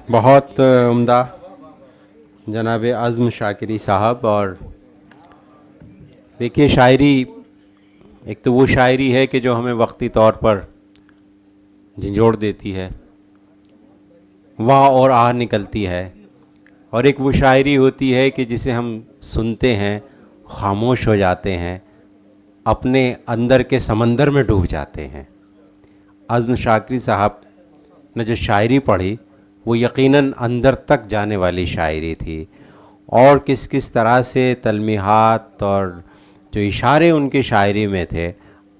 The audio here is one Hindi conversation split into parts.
बहुत उम्दा जनाब आज़म शाकिरी साहब। और देखिए, शायरी एक तो वो शायरी है कि जो हमें वक्ती तौर पर झंझोड़ देती है, वाह और आह निकलती है। और एक वो शायरी होती है कि जिसे हम सुनते हैं, खामोश हो जाते हैं, अपने अंदर के समंदर में डूब जाते हैं। आज़म शाकिरी साहब ने जो शायरी पढ़ी वो यकीनन अंदर तक जाने वाली शायरी थी। और किस किस तरह से तलमीहात और जो इशारे उनकी शायरी में थे,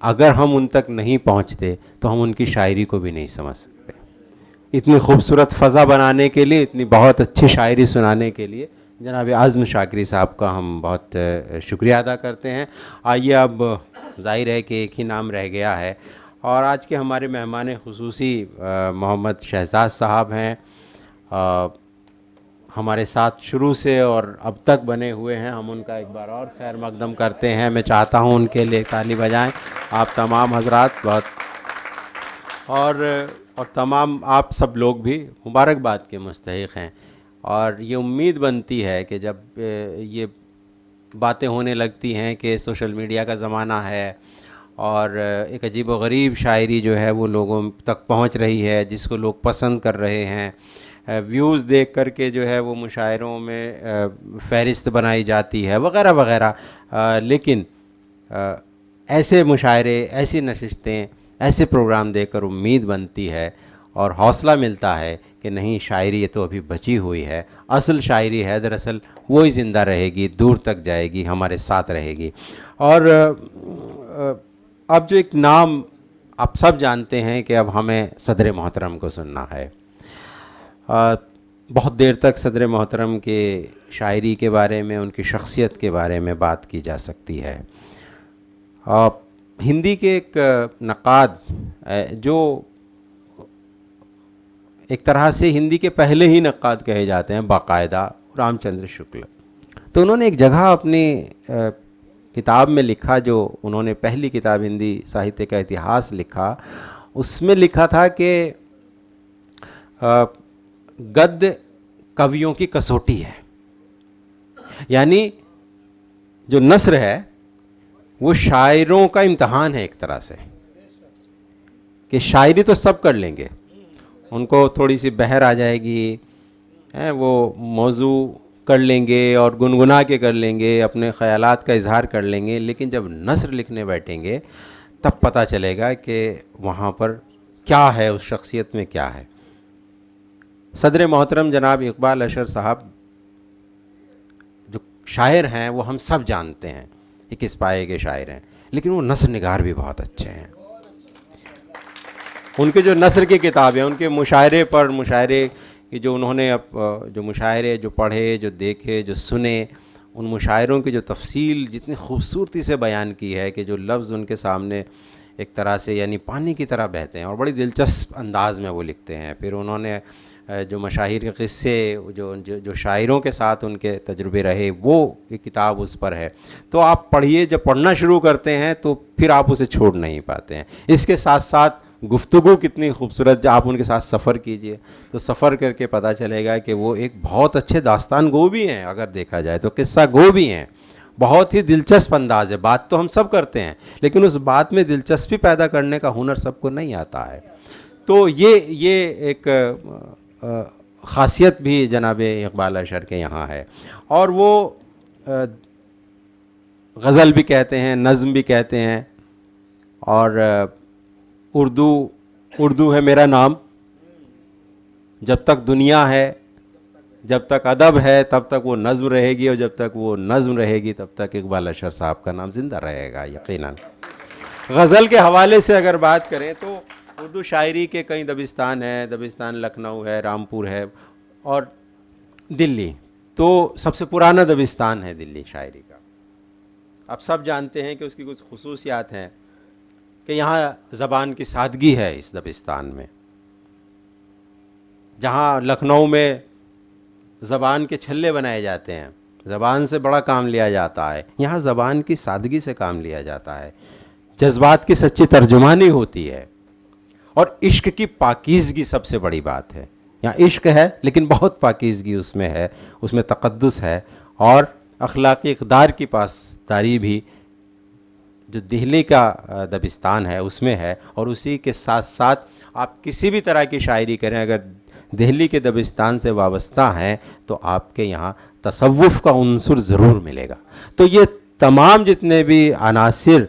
अगर हम उन तक नहीं पहुंचते तो हम उनकी शायरी को भी नहीं समझ सकते। इतनी खूबसूरत फ़ज़ा बनाने के लिए, इतनी बहुत अच्छी शायरी सुनाने के लिए जनाब आज़म शाकिरी साहब का हम बहुत शुक्रिया अदा करते हैं। आइए, अब ज़ाहिर है कि एक ही नाम रह गया है और आज के हमारे मेहमान खुसूसी मोहम्मद शहजाद साहब हैं। हमारे साथ शुरू से और अब तक बने हुए हैं। हम उनका एक बार और खैर मकदम करते हैं। मैं चाहता हूं उनके लिए ताली बजाएं आप तमाम हजरात। बहुत और तमाम आप सब लोग भी मुबारकबाद के मुस्तहिक़ हैं। और ये उम्मीद बनती है कि जब ये बातें होने लगती हैं कि सोशल मीडिया का ज़माना है और एक अजीब व गरीब शायरी जो है वो लोगों तक पहुंच रही है, जिसको लोग पसंद कर रहे हैं, व्यूज़ देख कर के जो है वो मुशायरों में फ़हरिस्त बनाई जाती है वग़ैरह वग़ैरह। लेकिन ऐसे मुशायरे, ऐसी नशिस्तें, ऐसे प्रोग्राम देखकर उम्मीद बनती है और हौसला मिलता है कि नहीं, शायरी ये तो अभी बची हुई है। असल शायरी है दरअसल वो ही ज़िंदा रहेगी, दूर तक जाएगी, हमारे साथ रहेगी। और अब जो एक नाम आप सब जानते हैं कि अब हमें सदर मोहतरम को सुनना है। बहुत देर तक सदर मोहतरम के शायरी के बारे में, उनकी शख्सियत के बारे में बात की जा सकती है। हिंदी के एक नक़ाद जो एक तरह से हिंदी के पहले ही नक़ाद कहे जाते हैं बाकायदा, रामचंद्र शुक्ल। तो उन्होंने एक जगह अपनी किताब में लिखा, जो उन्होंने पहली किताब हिंदी साहित्य का इतिहास लिखा, उसमें लिखा था कि गद्य कवियों की कसौटी है। यानी जो नस्र है वो शायरों का इम्तहान है एक तरह से, कि शायरी तो सब कर लेंगे, उनको थोड़ी सी बहर आ जाएगी, वो मौजू कर लेंगे और गुनगुना के कर लेंगे, अपने ख़यालात का इजहार कर लेंगे, लेकिन जब नस्र लिखने बैठेंगे तब पता चलेगा कि वहाँ पर क्या है, उस शख्सियत में क्या है। सदर मोहतरम जनाब इकबाल अशर साहब जो शायर हैं वो हम सब जानते हैं, ये किस पाए के शायर हैं, लेकिन वो नस्र निगार भी बहुत अच्छे हैं। उनके जो नस्र की किताब है, उनके मुशायरे पर मुशायरे कि जो उन्होंने जो मुशायरे जो पढ़े, जो देखे, जो सुने, उन मुशायरों की जो तफसील जितनी खूबसूरती से बयान की है कि जो लफ्ज़ उनके सामने एक तरह से यानी पानी की तरह बहते हैं और बड़ी दिलचस्प अंदाज में वो लिखते हैं। फिर उन्होंने जो मशाहिर के क़िस्से, जो जो जो शायरों के साथ उनके तजुर्बे रहे, वो एक किताब उस पर है। तो आप पढ़िए, जब पढ़ना शुरू करते हैं तो फिर आप उसे छोड़ नहीं पाते हैं। इसके साथ साथ गुफ्तगू कितनी खूबसूरत, जब आप उनके साथ सफ़र कीजिए तो सफ़र करके पता चलेगा कि वो एक बहुत अच्छे दास्तान गो भी हैं, अगर देखा जाए तो किस्सा गो भी हैं। बहुत ही दिलचस्प अंदाज है। बात तो हम सब करते हैं, लेकिन उस बात में दिलचस्पी पैदा करने का हुनर सबको नहीं आता है। तो ये एक ख़ासियत भी जनाब इकबाल अशर के यहाँ है। और वो गज़ल भी कहते हैं, नज़्म भी कहते हैं, और उर्दू है मेरा नाम, जब तक दुनिया है, जब तक अदब है, तब तक वो नज़्म रहेगी, और जब तक वो नज़्म रहेगी तब तक इकबाल अशर साहब का नाम ज़िंदा रहेगा यकीनन। गज़ल के हवाले से अगर बात करें तो उर्दू शायरी के कई दबिस्तान हैं। दबिस्तान लखनऊ है, रामपुर है और दिल्ली। तो सबसे पुराना दबिस्तान है दिल्ली शायरी का। आप सब जानते हैं कि उसकी कुछ खुसूसियात हैं कि यहाँ ज़बान की सादगी है इस दबिस्तान में। जहाँ लखनऊ में ज़बान के छल्ले बनाए जाते हैं, ज़बान से बड़ा काम लिया जाता है, यहाँ ज़बान की सादगी से काम लिया जाता है, जज्बात की सच्ची तर्जुमानी होती है, और इश्क की पाकीज़गी सबसे बड़ी बात है। यहाँ इश्क है लेकिन बहुत पाकीज़गी उसमें है, उसमें तक़द्दुस है और अखलाक़ी इक़दार की पासदारी भी जो दिल्ली का दबिस्तान है उसमें है। और उसी के साथ साथ आप किसी भी तरह की शायरी करें, अगर दिल्ली के दबिस्तान से वाबस्ता हैं तो आपके यहाँ तसव्वुफ़ का उन्सुर ज़रूर मिलेगा। तो ये तमाम जितने भी अनासिर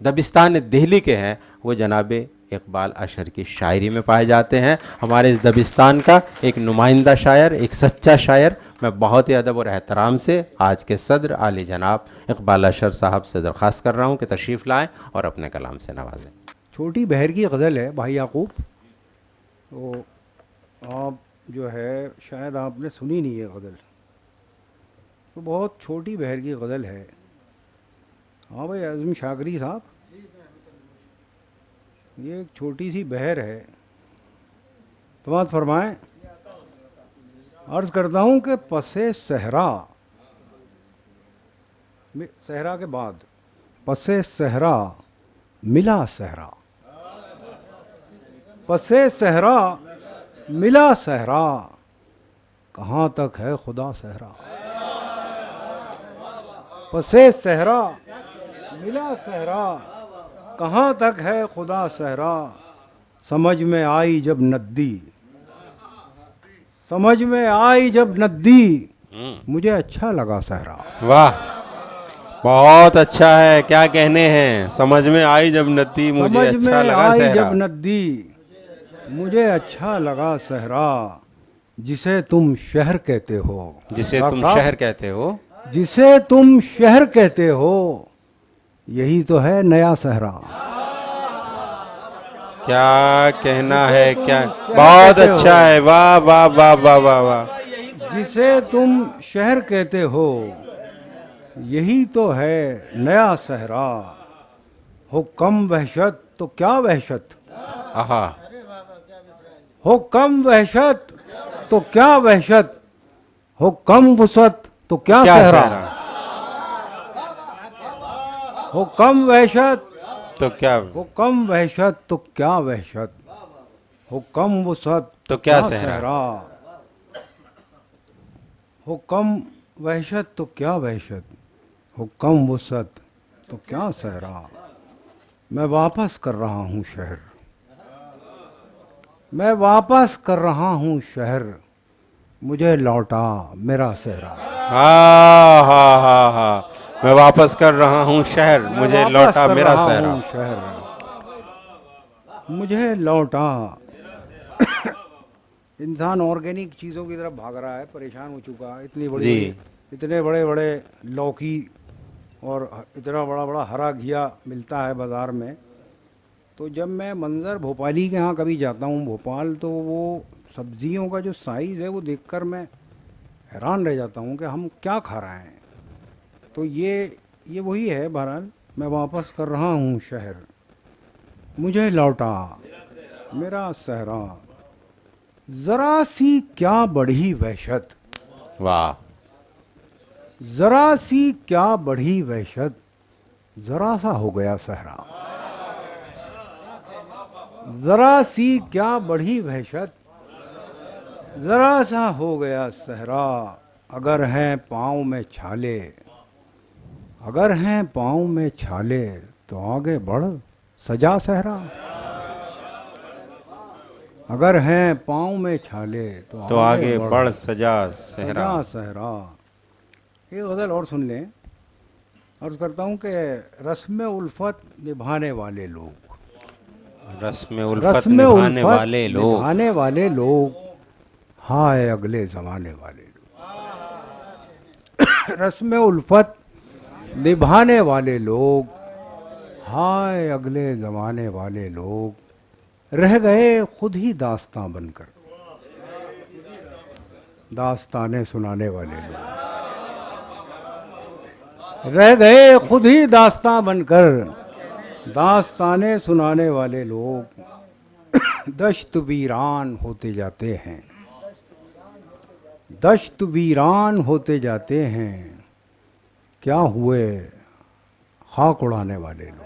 दबिस्तान दिल्ली के हैं वो जनाब इकबाल अशर की शायरी में पाए जाते हैं। हमारे इस दबिस्तान का एक नुमाइंदा शायर, एक सच्चा शायर, मैं बहुत ही अदब और एहतराम से आज के सदर आली जनाब इकबाल अशर साहब से दरख्वास्त कर रहा हूँ कि तशरीफ़ लाएँ और अपने कलाम से नवाजें। छोटी बहर की गज़ल है भाई याकूब, तो आप जो है शायद आपने सुनी नहीं है गज़ल, तो बहुत छोटी बहर की गज़ल है। हाँ भाई आज़म शागरी साहब, ये एक छोटी सी बहर है, तो बात फरमाएं। अर्ज़ करता हूँ कि पसे सहरा, सहरा के बाद पसे सहरा मिला सहरा, पसे सहरा मिला सहरा, कहाँ तक है खुदा सहरा। पसे सहरा मिला सहरा, कहाँ तक है खुदा सहरा, समझ में आई जब नद्दी, समझ में आई जब नद्दी, मुझे अच्छा लगा सहरा। वाह, बहुत अच्छा है, क्या कहने हैं। समझ में आई जब नदी मुझे अच्छा लगा सहरा, जब नद्दी मुझे अच्छा लगा सहरा, जिसे तुम शहर कहते हो, जिसे तुम शहर कहते हो, जिसे तुम शहर कहते हो, यही तो है नया सहरा। क्या कहना है, क्या बहुत अच्छा है। वाह वाह वाह वाह वाह वाह। जिसे तुम शहर कहते हो, यही तो है नया सहरा, हो कम वहशत तो क्या वहशत, आहा, हो कम वहशत तो क्या वहशत, हो कम वुसअत तो क्या सहरा, हो कम वहशत तो क्या, हो कम वहशत तो क्या वहशत, हो कम वुसअत तो क्या सहरा, हो कम वहशत तो क्या वहशत, हो कम वुसअत तो क्या सहरा। मैं वापस कर रहा हूँ शहर, मैं वापस कर रहा हूँ शहर, मुझे लौटा मेरा सहरा। हा हा हा हा, मैं वापस कर रहा हूँ शहर, मुझे लौटा मेरा सहरा। शहर मुझे लौटा। इंसान ऑर्गेनिक चीज़ों की तरफ भाग रहा है, परेशान हो चुका है। इतनी बड़ी बड़ी, इतने बड़े बड़े लौकी और इतना बड़ा बड़ा हरा घिया मिलता है बाज़ार में। तो जब मैं मंज़र भोपाली के यहाँ कभी जाता हूँ भोपाल, तो वो सब्जियों का जो साइज़ है वो देखकर मैं हैरान रह जाता हूँ कि हम क्या खा रहे हैं। तो ये वही है। बहरहाल मैं वापस कर रहा हूँ शहर, मुझे लौटा मेरा सहरा, ज़रा सी क्या बढ़ी वहशत, वाह, ज़रा सी क्या बढ़ी वहशत, ज़रा सा हो गया सहरा। ज़रा सी क्या बढ़ी वहशत, ज़रा सा हो गया सहरा, अगर हैं पाँव में छाले, अगर हैं पाँव में छाले, तो आगे बढ़ सजा सहरा। अगर हैं पाँव में छाले, तो आगे बढ़ सजा सहरा। सजा सहरा। ये गज़ल और सुन लें। अर्ज़ करता हूँ कि रस्म उल्फत निभाने वाले लोग, रस्म उल्फत निभाने वाले लोग, निभाने वाले लोग, हाय अगले ज़माने वाले लोग। रस्म उल्फत निभाने वाले लोग, हाय अगले ज़माने वाले लोग, रह गए खुद ही दास्तां बनकर, दास्तानें सुनाने वाले लोग, रह गए खुद ही दास्तां बनकर, दास्तानें सुनाने वाले लोग। दश्त वीरान होते जाते हैं, दश्त वीरान होते जाते हैं, क्या हुए खाक उड़ाने वाले लोग।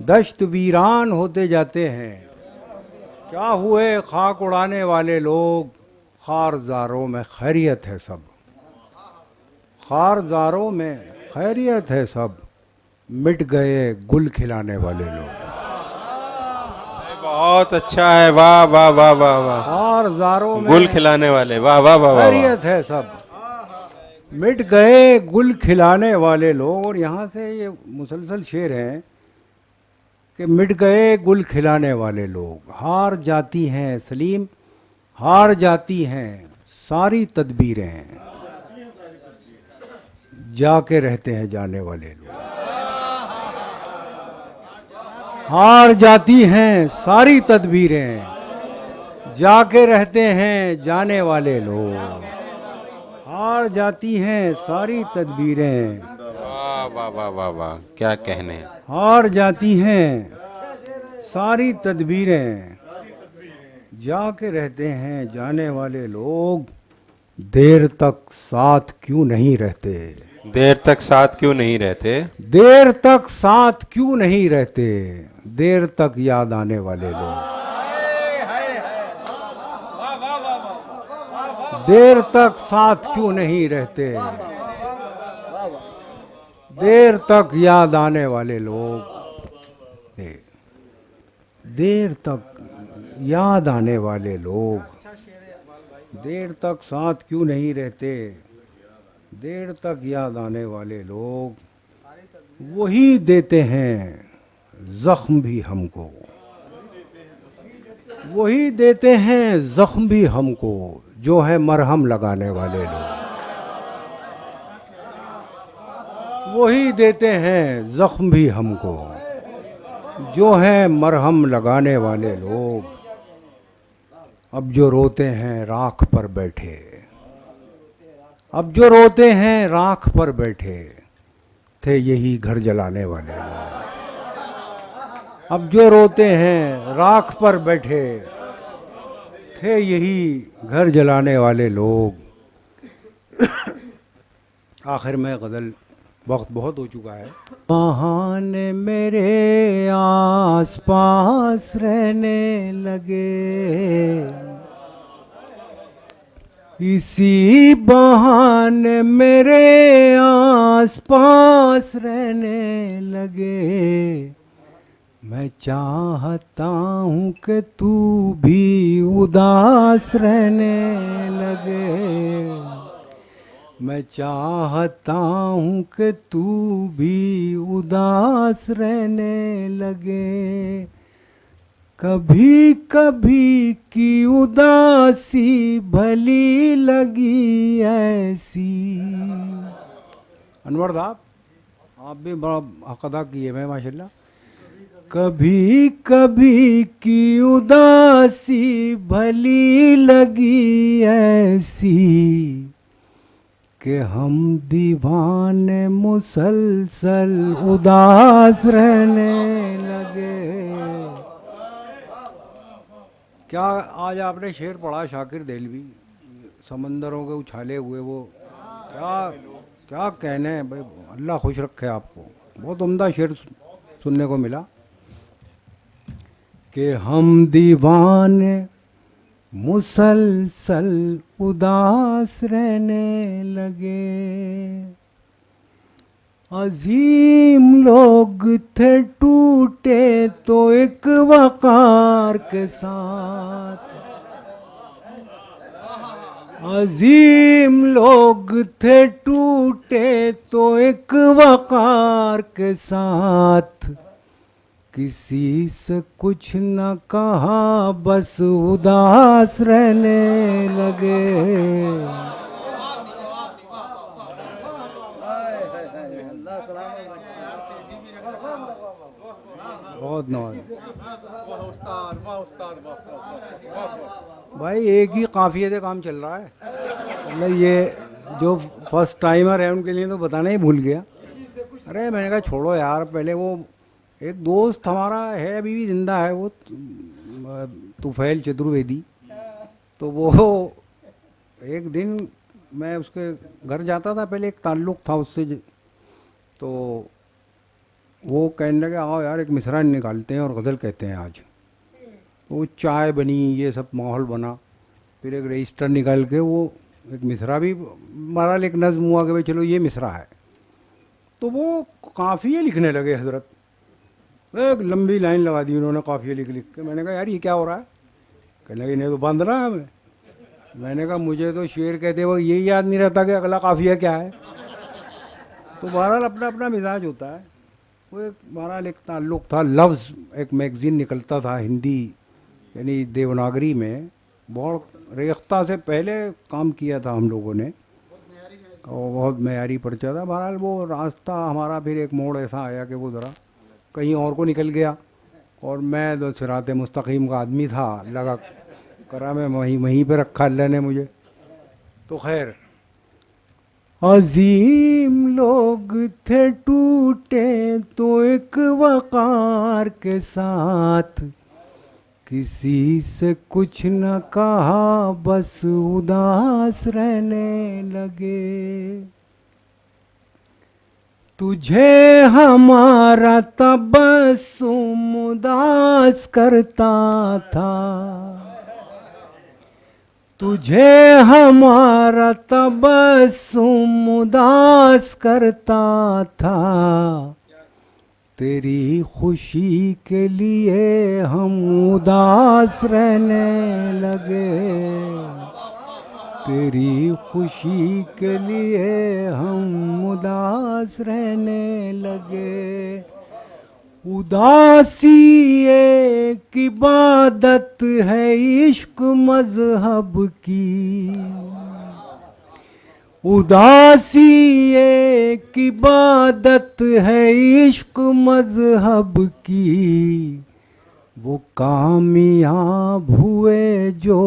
दश्त वीरान होते जाते हैं, क्या हुए खाक उड़ाने वाले लोग, खारजारों में खैरियत है सब, खारजारों में खैरियत है सब, मिट गए गुल खिलाने वाले लोग। बहुत अच्छा है, वाह वाह वाह वाह वाह। खारजारों गुल में खिलाने वाले, वाह वाह वाह वाह वाह। खैरियत है सब, मिट गए गुल खिलाने वाले लोग। और यहाँ से ये मुसलसल शेर हैं कि मिट गए गुल खिलाने वाले लोग, हार जाती हैं सलीम, हार जाती हैं सारी तदबीरें, जाके रहते हैं जाने वाले लोग। हार जाती हैं सारी तदबीरें, जाके रहते हैं जाने वाले लोग। हार जाती हैं सारी तदबीरें, वाह वाह वाह वाह वाह, क्या कहने हैं। हार जाती हैं सारी तदबीरें, जाके रहते हैं जाने वाले लोग। देर तक साथ क्यों नहीं रहते, देर तक साथ क्यों नहीं रहते, देर तक साथ क्यों नहीं रहते, देर तक याद आने वाले लोग। देर तक साथ क्यों नहीं रहते, देर तक याद आने वाले लोग। देर तक याद आने वाले लोग, देर तक साथ क्यों नहीं रहते, देर तक याद आने वाले लोग। वही देते हैं जख्म भी हमको, वही देते हैं जख्म भी हमको, जो है मरहम लगाने वाले लोग। वही देते हैं जख्म भी हमको, जो है मरहम लगाने वाले लोग। अब जो रोते हैं राख पर बैठे, अब जो रोते हैं राख पर बैठे, थे यही घर जलाने वाले लोग। अब जो रोते हैं राख पर बैठे, थे यही घर जलाने वाले लोग। आखिर में गज़ल, वक्त बहुत हो चुका है। बहाने मेरे आस पास रहने लगे, इसी बहाने मेरे आस पास रहने लगे। मैं चाहता हूँ कि तू भी उदास रहने लगे, मैं चाहता हूँ कि तू भी उदास रहने लगे। कभी कभी की उदासी भली लगी ऐसी। अनवर साहब, आप भी बड़ा हक अदा किए मैं माशाल्लाह। कभी कभी की उदासी भली लगी ऐसी, कि हम दीवाने मुसलसल उदास रहने लगे। क्या आज आपने शेर पढ़ा शाकिर देलवी, समंदरों के उछाले हुए, वो क्या क्या कहने हैं भाई। अल्लाह खुश रखे आपको। बहुत उम्दा शेर सुनने को मिला कि हम दीवाने मुसलसल उदास रहने लगे। अजीम लोग थे टूटे तो एक वकार के साथ, अजीम लोग थे टूटे तो एक वकार के साथ। किसी से कुछ न कहा बस उदास रहने लगे। बहुत नवाज भाई, एक ही काफिये से काम चल रहा है। मतलब ये जो फर्स्ट टाइमर है उनके लिए तो बताना ही भूल गया। अरे मैंने कहा छोड़ो यार, पहले वो एक दोस्त हमारा है, अभी भी जिंदा है, वो तुफैल चतुर्वेदी। तो वो एक दिन मैं उसके घर जाता था, पहले एक ताल्लुक़ था उससे, तो वो कहने लगे आओ यार एक मिसरा निकालते हैं और गज़ल कहते हैं आज। वो चाय बनी, ये सब माहौल बना। फिर एक रजिस्टर निकाल के वो एक मिसरा भी बहरहाल एक नज़्म हुआ कि भाई चलो ये मिसरा है। तो वो काफ़िए लिखने लगे हजरत, एक लंबी लाइन लगा दी उन्होंने काफ़िए लिख लिख के। मैंने कहा यार ये क्या हो रहा है? कहने लगे इन्हें तो बांधना है हमें। मैंने कहा मुझे तो शेर कहते वक्त यही याद नहीं रहता कि अगला काफ़िया क्या है। तो बहरहाल अपना अपना मिजाज होता है। वो एक बहरहाल एक ताल्लुक़ था, लफ्ज़ एक मैगज़ीन निकलता था हिंदी यानी देवनागरी में, बहुत रेख्ता से पहले काम किया था हम लोगों ने और बहुत मयारी पर्चा था। बहरहाल वो रास्ता हमारा फिर एक मोड़ ऐसा आया कि वो ज़रा कहीं और को निकल गया और मैं तो सिरात मुस्तकीम का आदमी था, लगा करा मैं वहीं वहीं पे रखा अल्लाह ने मुझे। तो खैर, अजीम लोग थे टूटे तो एक वक़ार के साथ, किसी से कुछ न कहा बस उदास रहने लगे। तुझे हमारा तबस्सुम उदास करता था, तुझे हमारा तबस्सुम उदास करता था, तेरी खुशी के लिए हम उदास रहने लगे, तेरी खुशी के लिए हम उदास रहने लगे। उदासी एक इबादत है इश्क मजहब की, उदासी एक इबादत है इश्क मजहब की, वो कामयाब हुए जो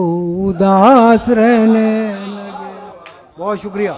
उदास रहने लगे। बहुत शुक्रिया।